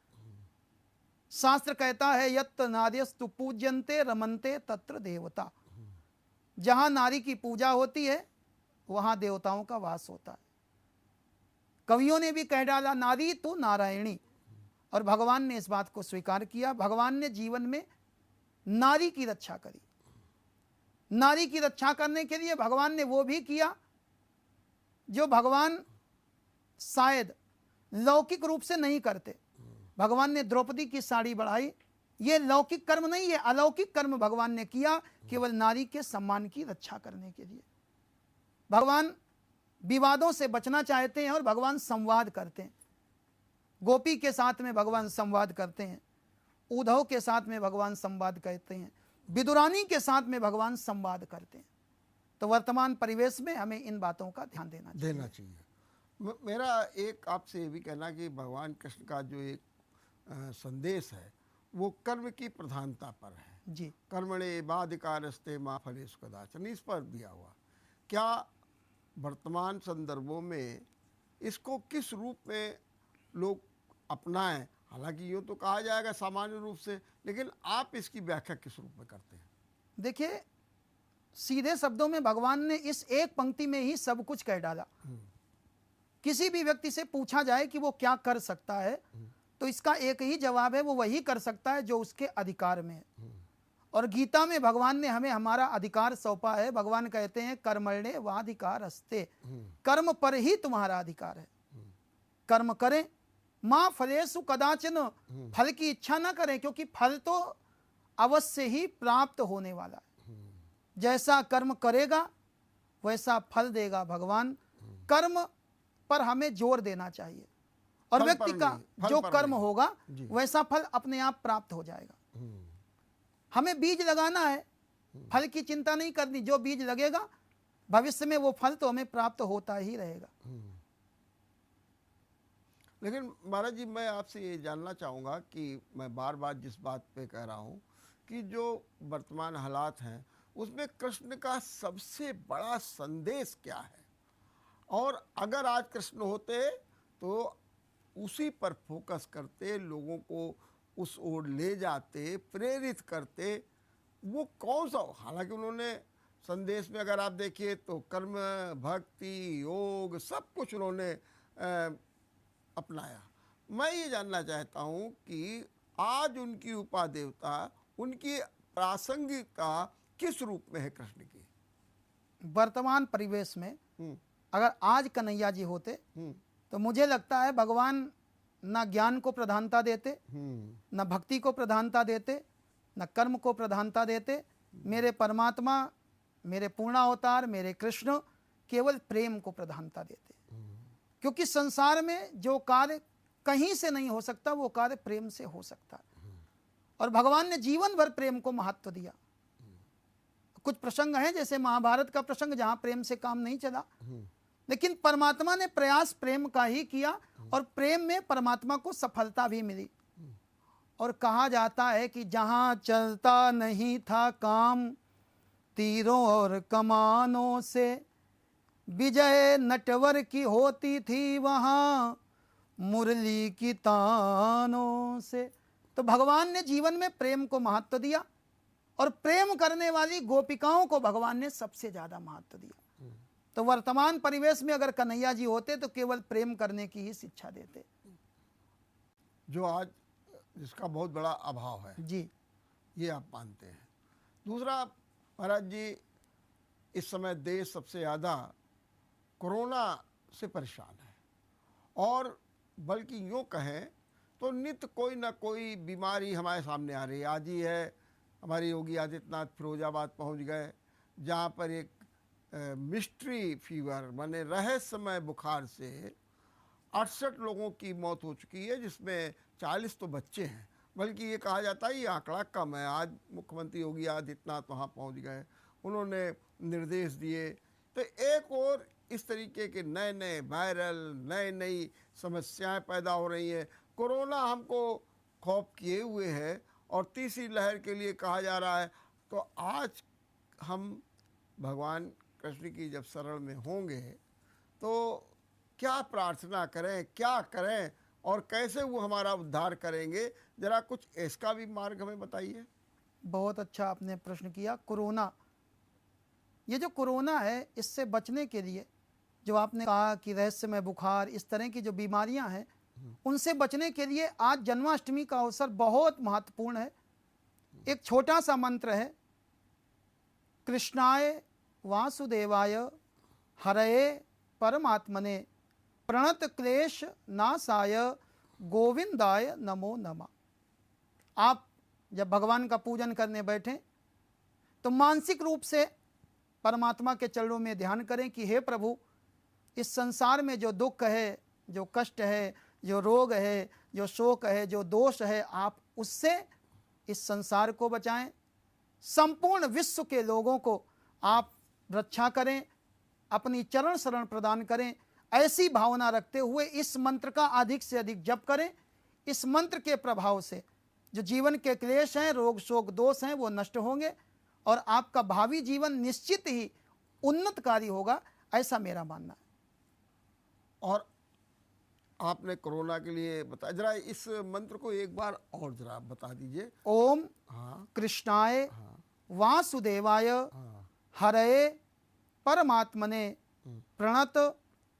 [SPEAKER 2] शास्त्र कहता है, यत्र नार्यस्तु पूज्यन्ते रमन्ते तत्र देवता। जहां नारी की पूजा होती है वहां देवताओं का वास होता है। कवियों ने भी कह डाला, नारी तो नारायणी, और भगवान ने इस बात को स्वीकार किया। भगवान ने जीवन में नारी की रक्षा करी। नारी की रक्षा करने के लिए भगवान ने वो भी किया जो भगवान शायद लौकिक रूप से नहीं करते। भगवान ने द्रौपदी की साड़ी बढ़ाई। ये लौकिक कर्म नहीं है, अलौकिक कर्म भगवान ने किया, केवल नारी के सम्मान की रक्षा करने के लिए। भगवान विवादों से बचना चाहते हैं और भगवान संवाद करते हैं। गोपी के साथ में भगवान संवाद करते हैं, उद्धव के साथ में भगवान संवाद करते हैं, विदुरानी के साथ में भगवान संवाद करते हैं। तो वर्तमान परिवेश में हमें इन बातों का ध्यान देना चाहिए।
[SPEAKER 1] मेरा एक आपसे ये भी कहना कि भगवान कृष्ण का जो एक संदेश है वो कर्म की प्रधानता पर है।
[SPEAKER 2] जी,
[SPEAKER 1] कर्मणे बाधिकारस्ते माँ फलेषु कदाचन, इस पर दिया हुआ। क्या वर्तमान संदर्भों में इसको किस रूप में लोग अपनाएं? हालांकि यूँ तो कहा जाएगा सामान्य रूप से, लेकिन आप इसकी व्याख्या किस रूप में करते हैं?
[SPEAKER 2] देखिए, सीधे शब्दों में भगवान ने इस एक पंक्ति में ही सब कुछ कह डाला। किसी भी व्यक्ति से पूछा जाए कि वो क्या कर सकता है, तो इसका एक ही जवाब है, वो वही कर सकता है जो उसके अधिकार में है। और गीता में भगवान ने हमें हमारा अधिकार सौंपा है। भगवान कहते हैं, कर्मण्ये वाधिकारस्ते, कर्म पर ही तुम्हारा अधिकार है। कर्म करें, माँ फलेषु कदाचन, फल की इच्छा ना करें, क्योंकि फल तो अवश्य ही प्राप्त होने वाला है। जैसा कर्म करेगा वैसा फल देगा भगवान। कर्म पर हमें जोर देना चाहिए, और व्यक्ति का जो कर्म होगा वैसा फल अपने आप प्राप्त हो जाएगा। हमें बीज लगाना है, फल की चिंता नहीं करनी। जो बीज लगेगा भविष्य में वो फल तो हमें प्राप्त होता ही रहेगा।
[SPEAKER 1] लेकिन महाराज जी, मैं आपसे ये जानना चाहूँगा कि मैं बार बार जिस बात पे कह रहा हूँ कि जो वर्तमान हालात हैं उसमें कृष्ण का सबसे बड़ा संदेश क्या है? और अगर आज कृष्ण होते तो उसी पर फोकस करते, लोगों को उस ओर ले जाते, प्रेरित करते, वो कौन सा? हालांकि उन्होंने संदेश में अगर आप देखिए तो कर्म, भक्ति, योग सब कुछ उन्होंने अपनाया। मैं ये जानना चाहता हूँ कि आज उनकी उपादेवता, उनकी प्रासंगिकता किस रूप में है कृष्ण की?
[SPEAKER 2] वर्तमान परिवेश में अगर आज कन्हैया जी होते तो मुझे लगता है भगवान न ज्ञान को प्रधानता देते, न भक्ति को प्रधानता देते, न कर्म को प्रधानता देते। मेरे परमात्मा, मेरे पूर्णावतार, मेरे कृष्ण केवल प्रेम को प्रधानता देते। क्योंकि संसार में जो कार्य कहीं से नहीं हो सकता वो कार्य प्रेम से हो सकता है। और भगवान ने जीवन भर प्रेम को महत्व दिया। कुछ प्रसंग हैं जैसे महाभारत का प्रसंग जहां प्रेम से काम नहीं चला, लेकिन परमात्मा ने प्रयास प्रेम का ही किया और प्रेम में परमात्मा को सफलता भी मिली। और कहा जाता है कि जहां चलता नहीं था काम तीरों और कमानों से, विजय नटवर की होती थी वहां मुरली की तानों से। तो भगवान ने जीवन में प्रेम को महत्व दिया, और प्रेम करने वाली गोपिकाओं को भगवान ने सबसे ज्यादा महत्व दिया। तो वर्तमान परिवेश में अगर कन्हैया जी होते तो केवल प्रेम करने की ही शिक्षा देते।
[SPEAKER 1] जो आज जिसका बहुत बड़ा अभाव है,
[SPEAKER 2] जी।
[SPEAKER 1] ये आप मानते हैं। दूसरा महाराज जी, इस समय देश सबसे ज़्यादा कोरोना से परेशान है, और बल्कि यूँ कहें तो नित्य कोई ना कोई बीमारी हमारे सामने आ रही है। आज ही है हमारे योगी आदित्यनाथ फिरोजाबाद पहुंच गए, जहां पर एक मिस्ट्री फीवर माने रहस्यमय बुखार से 68 लोगों की मौत हो चुकी है, जिसमें 40 तो बच्चे हैं। बल्कि ये कहा जाता है ये आंकड़ा कम है। आज मुख्यमंत्री योगी आदित्यनाथ वहाँ पहुँच गए, उन्होंने निर्देश दिए। तो एक और इस तरीके के नए नए वायरल नई समस्याएं पैदा हो रही हैं। कोरोना हमको खौफ किए हुए है और तीसरी लहर के लिए कहा जा रहा है। तो आज हम भगवान कृष्ण की जब शरण में होंगे तो क्या प्रार्थना करें, क्या करें और कैसे वो हमारा उद्धार करेंगे, जरा कुछ इसका भी मार्ग हमें बताइए।
[SPEAKER 2] बहुत अच्छा आपने प्रश्न किया। कोरोना, ये जो कोरोना है, इससे बचने के लिए जो आपने कहा कि रहस्यमय बुखार, इस तरह की जो बीमारियां हैं, उनसे बचने के लिए आज जन्माष्टमी का अवसर बहुत महत्वपूर्ण है। एक छोटा सा मंत्र है, कृष्णाय वासुदेवाय हरये परमात्मने प्रणत क्लेश नाशाय गोविंदाय नमो नमः। आप जब भगवान का पूजन करने बैठें तो मानसिक रूप से परमात्मा के चरणों में ध्यान करें कि हे प्रभु, इस संसार में जो दुख है, जो कष्ट है, जो रोग है, जो शोक है, जो दोष है, आप उससे इस संसार को बचाएं। संपूर्ण विश्व के लोगों को आप रक्षा करें, अपनी चरण शरण प्रदान करें। ऐसी भावना रखते हुए इस मंत्र का अधिक से अधिक जप करें। इस मंत्र के प्रभाव से जो जीवन के क्लेश हैं, रोग शोक दोष हैं, वो नष्ट होंगे और आपका भावी जीवन निश्चित ही उन्नतकारी होगा, ऐसा मेरा मानना है।
[SPEAKER 1] और आपने कोरोना के लिए बताया, जरा इस मंत्र को एक बार और जरा बता दीजिए।
[SPEAKER 2] ओम
[SPEAKER 1] हाँ,
[SPEAKER 2] कृष्णाय वासुदेवाय हरये परमात्मने प्रणत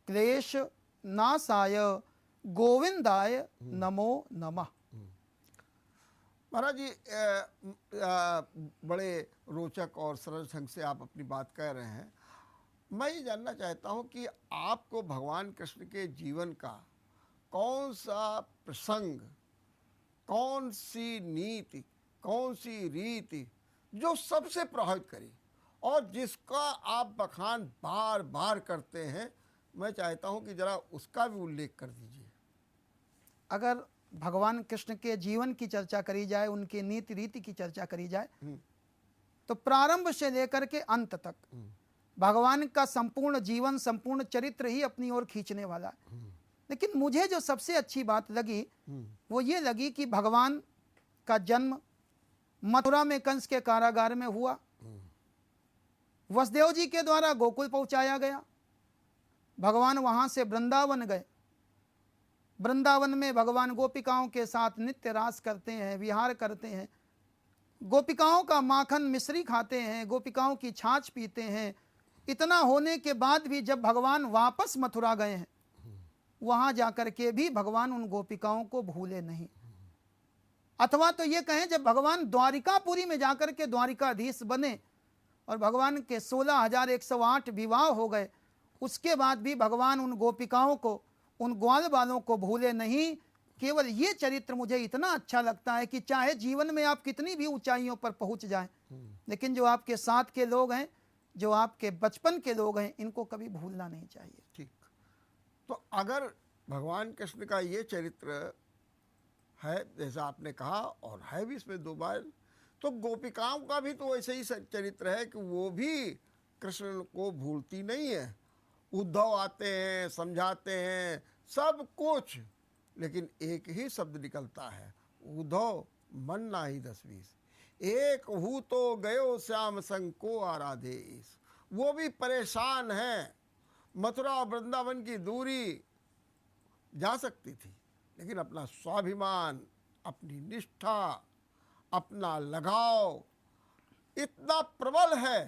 [SPEAKER 2] क्लेश नाशाय गोविंदाय नमो नमः।
[SPEAKER 1] महाराज जी, बड़े रोचक और सरल ढंग से आप अपनी बात कह रहे हैं। मैं ये जानना चाहता हूँ कि आपको भगवान कृष्ण के जीवन का कौन सा प्रसंग, कौन सी नीति, कौन सी रीति जो सबसे प्रभावित करी और जिसका आप बखान बार बार करते हैं, मैं चाहता हूँ कि जरा उसका भी उल्लेख कर दीजिए।
[SPEAKER 2] अगर भगवान कृष्ण के जीवन की चर्चा करी जाए, उनके नीति रीति की चर्चा करी जाए, तो प्रारंभ से लेकर के अंत तक भगवान का संपूर्ण जीवन, संपूर्ण चरित्र ही अपनी ओर खींचने वाला है। लेकिन मुझे जो सबसे अच्छी बात लगी वो ये लगी कि भगवान का जन्म मथुरा में कंस के कारागार में हुआ, वसुदेव जी के द्वारा गोकुल पहुंचाया गया, भगवान वहां से वृंदावन गए, वृंदावन में भगवान गोपिकाओं के साथ नित्य रास करते हैं, विहार करते हैं, गोपिकाओं का माखन मिश्री खाते हैं, गोपिकाओं की छाछ पीते हैं। इतना होने के बाद भी जब भगवान वापस मथुरा गए हैं, वहां जाकर के भी भगवान उन गोपिकाओं को भूले नहीं। अथवा तो ये कहें, जब भगवान द्वारिकापुरी में जाकर के द्वारिकाधीश बने और भगवान के 16,108 विवाह हो गए, उसके बाद भी भगवान उन गोपिकाओं को, उन ग्वाल बालों को भूले नहीं। केवल ये चरित्र मुझे इतना अच्छा लगता है कि चाहे जीवन में आप कितनी भी ऊंचाइयों पर पहुंच जाएं, लेकिन जो आपके साथ के लोग हैं, जो आपके बचपन के लोग हैं, इनको कभी भूलना नहीं चाहिए।
[SPEAKER 1] ठीक, तो अगर भगवान कृष्ण का ये चरित्र है जैसा आपने कहा, और है भी इसमें 2 बार, तो गोपिकाओं का भी तो वैसे ही चरित्र है कि वो भी कृष्ण को भूलती नहीं है। उद्धव आते हैं, समझाते हैं सब कुछ, लेकिन एक ही शब्द निकलता है, उद्धव मन नाही 10-20, एक हूँ तो गयो श्याम संग को आराधे ईश। वो भी परेशान है। मथुरा और वृंदावन की दूरी जा सकती थी, लेकिन अपना स्वाभिमान, अपनी निष्ठा, अपना लगाव इतना प्रबल है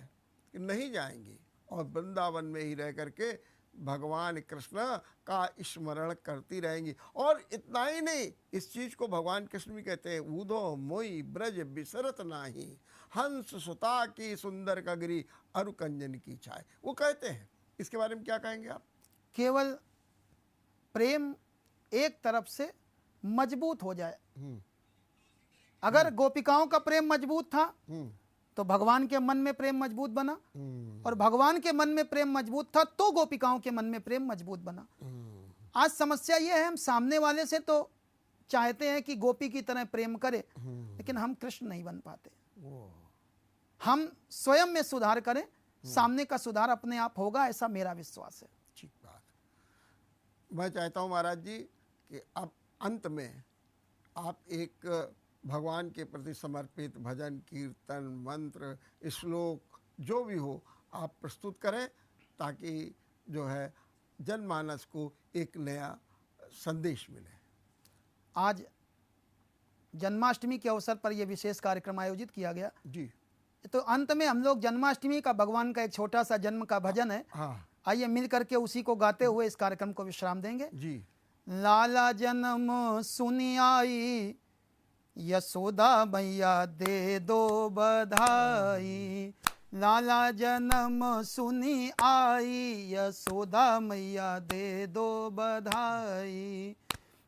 [SPEAKER 1] कि नहीं जाएंगे और वृंदावन में ही रह करके भगवान कृष्ण का स्मरण करती रहेंगी। और इतना ही नहीं, इस चीज़ को भगवान कृष्ण भी कहते हैं, ऊधो मोई ब्रज बिसरत नाही, हंस सुता की सुंदर कगरी अरु कंजन की छाए। वो कहते हैं, इसके बारे में क्या कहेंगे आप?
[SPEAKER 2] केवल प्रेम एक तरफ से मजबूत हो जाए। अगर गोपिकाओं का प्रेम मजबूत था तो भगवान के मन में प्रेम मजबूत बना, और भगवान के मन में प्रेम मजबूत था तो गोपिकाओं के मन में प्रेम मजबूत बना। आज समस्या ये है, हम सामने वाले से तो चाहते हैं कि गोपी की तरह प्रेम करे, लेकिन हम कृष्ण नहीं बन पाते। हम स्वयं में सुधार करें, सामने का सुधार अपने आप होगा, ऐसा मेरा विश्वास है।
[SPEAKER 1] ठीक बात। मैं चाहता हूँ महाराज जी कि अब अंत में आप एक भगवान के प्रति समर्पित भजन, कीर्तन, मंत्र, श्लोक जो भी हो आप प्रस्तुत करें, ताकि जो है जनमानस को एक नया संदेश मिले।
[SPEAKER 2] आज जन्माष्टमी के अवसर पर यह विशेष कार्यक्रम आयोजित किया गया
[SPEAKER 1] जी।
[SPEAKER 2] तो अंत में हम लोग जन्माष्टमी का, भगवान का एक छोटा सा जन्म का भजन है,
[SPEAKER 1] हाँ
[SPEAKER 2] आइए मिल करके उसी को गाते हुए इस कार्यक्रम को विश्राम देंगे।
[SPEAKER 1] जी।
[SPEAKER 2] लाला जन्म सुनी आई, यशोदा मैया दे दो बधाई। लाला जन्म सुनी आई, यशोदा मैया दे दो बधाई।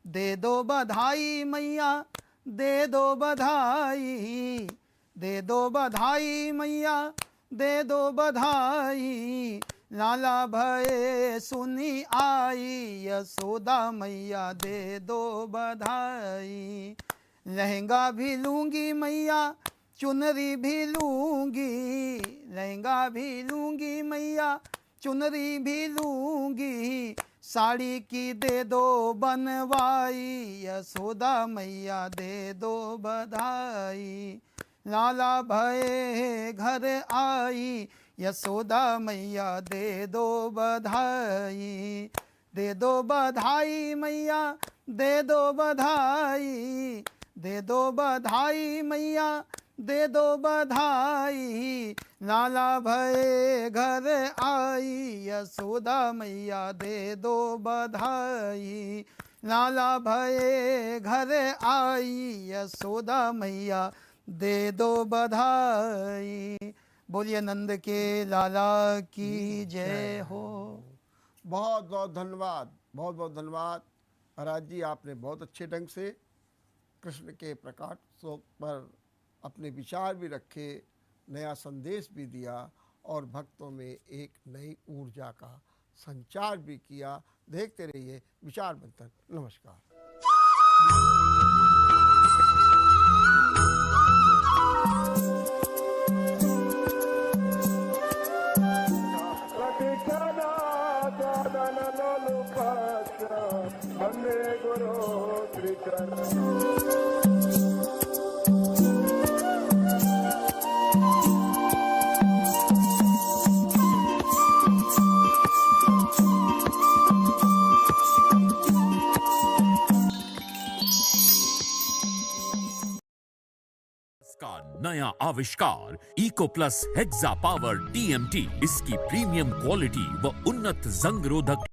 [SPEAKER 2] दे दो बधाई मैया, दे दो बधाई, दे दो बधाई मैया, दे दो बधाई। लाला भये सुनी आई, यशोदा मैया दे दो बधाई। लहंगा भी लूंगी मैया, चुनरी भी लूंगी, लहंगा भी लूंगी मैया, चुनरी भी लूंगी। साड़ी की दे दो बनवाई, यशोदा मैया दे दो बधाई। लाला भये घर आई, यशोदा मैया दे दो बधाई। दे दो बधाई मैया, दे दो बधाई, दे दो बधाई मैया, दे दो बधाई। लाला भये घर आई, यशोदा मैया दे दो बधाई। लाला भये घर आई, यशोदा मैया दे दो बधाई। बोलिए नंद के लाला की जय हो।
[SPEAKER 1] बहुत बहुत धन्यवाद, बहुत बहुत धन्यवाद महाराज जी। आपने बहुत अच्छे ढंग से कृष्ण के प्रकाशोत्सव पर अपने विचार भी रखे, नया संदेश भी दिया और भक्तों में एक नई ऊर्जा का संचार भी किया। देखते रहिए विचार मंथन। नमस्कार।
[SPEAKER 9] का नया आविष्कार eco plus hexa power TMT। इसकी प्रीमियम क्वालिटी व उन्नत जंग रोधक